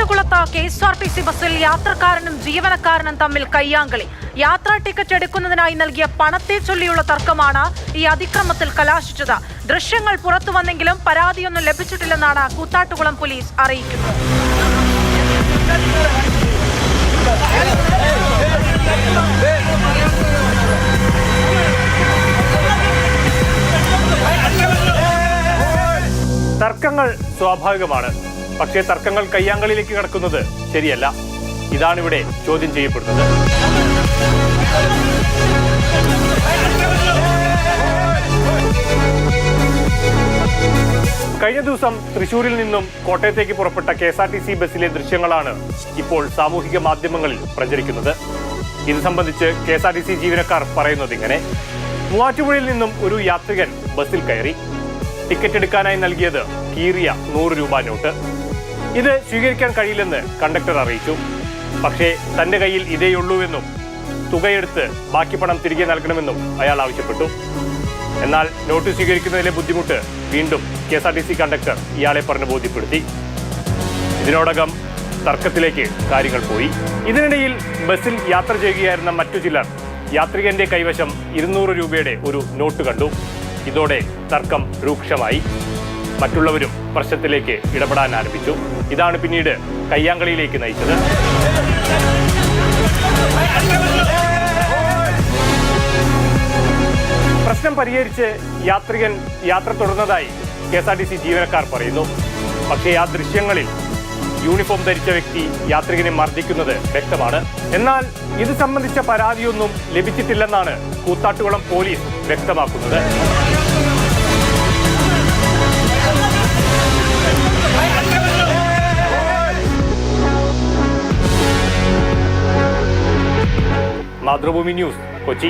കായംകുളത്ത് KSRTC ബസ്സിൽ യാത്രക്കാരനും ജീവനക്കാരനും തമ്മിൽ കയ്യാങ്കളി. യാത്രാ ടിക്കറ്റ് എടുക്കുന്നതിനായി നൽകിയ പണത്തെ ചൊല്ലിയുള്ള തർക്കമാണ് ഈ അതിക്രമത്തിൽ കലാശിച്ചത്. ദൃശ്യങ്ങൾ പുറത്തു വന്നെങ്കിലും പരാതിയൊന്നും ലഭിച്ചിട്ടില്ലെന്നാണ് കൂത്താട്ടുകുളം പോലീസ് അറിയിക്കുന്നത്. തർക്കങ്ങൾ സ്വാഭാവികമാണ്. പക്ഷേ തർക്കങ്ങൾ കയ്യാങ്കളിയിലേക്ക് കടക്കുന്നത് ശരിയല്ല. ഇതാണിവിടെ ചോദ്യം ചെയ്യപ്പെടുന്നത്. കഴിഞ്ഞ ദിവസം തൃശൂരിൽ നിന്നും കോട്ടയത്തേക്ക് പുറപ്പെട്ട KSRTC ബസ്സിലെ ദൃശ്യങ്ങളാണ് ഇപ്പോൾ സാമൂഹിക മാധ്യമങ്ങളിൽ പ്രചരിക്കുന്നത്. ഇത് സംബന്ധിച്ച് KSRTC ജീവനക്കാർ പറയുന്നത് ഇങ്ങനെ: മൂവാറ്റുപുഴയിൽ നിന്നും ഒരു യാത്രികൻ ബസ്സിൽ കയറി. ടിക്കറ്റ് എടുക്കാനായി നൽകിയത് കീറിയ 100 രൂപ നോട്ട്. ഇത് സ്വീകരിക്കാൻ കഴിയില്ലെന്ന് കണ്ടക്ടർ അറിയിച്ചു. പക്ഷേ തന്റെ കയ്യിൽ ഇതേയുള്ളൂവെന്നും തുകയെടുത്ത് ബാക്കി പണം തിരികെ നൽകണമെന്നും അയാൾ ആവശ്യപ്പെട്ടു. എന്നാൽ നോട്ട് സ്വീകരിക്കുന്നതിലെ ബുദ്ധിമുട്ട് വീണ്ടും KSRTC കണ്ടക്ടർ ഇയാളെ പറഞ്ഞ് ബോധ്യപ്പെടുത്തി. ഇതിനോടകം തർക്കത്തിലേക്ക് കാര്യങ്ങൾ പോയി. ഇതിനിടയിൽ ബസ്സിൽ യാത്ര ചെയ്യുകയായിരുന്ന മറ്റു ചിലർ യാത്രികന്റെ കൈവശം 200 രൂപയുടെ ഒരു നോട്ട് കണ്ടു. ഇതോടെ തർക്കം രൂക്ഷമായി. മറ്റുള്ളവരും പ്രശ്നത്തിലേക്ക് ഇടപെടാൻ ആരംഭിച്ചു. ഇതാണ് പിന്നീട് കയ്യാങ്കളിയിലേക്ക് നയിച്ചത്. പ്രശ്നം പരിഹരിച്ച് യാത്രികൻ യാത്ര തുടർന്നതായി KSRTC ജീവനക്കാർ പറയുന്നു. പക്ഷേ ആ ദൃശ്യങ്ങളിൽ യൂണിഫോം ധരിച്ച വ്യക്തി യാത്രികനെ മർദ്ദിക്കുന്നത് വ്യക്തമാണ്. എന്നാൽ ഇത് സംബന്ധിച്ച പരാതിയൊന്നും ലഭിച്ചിട്ടില്ലെന്നാണ് കൂത്താട്ടുകുളം പോലീസ് വ്യക്തമാക്കുന്നത്. മാതൃഭൂമി ന്യൂസ്, കൊച്ചി.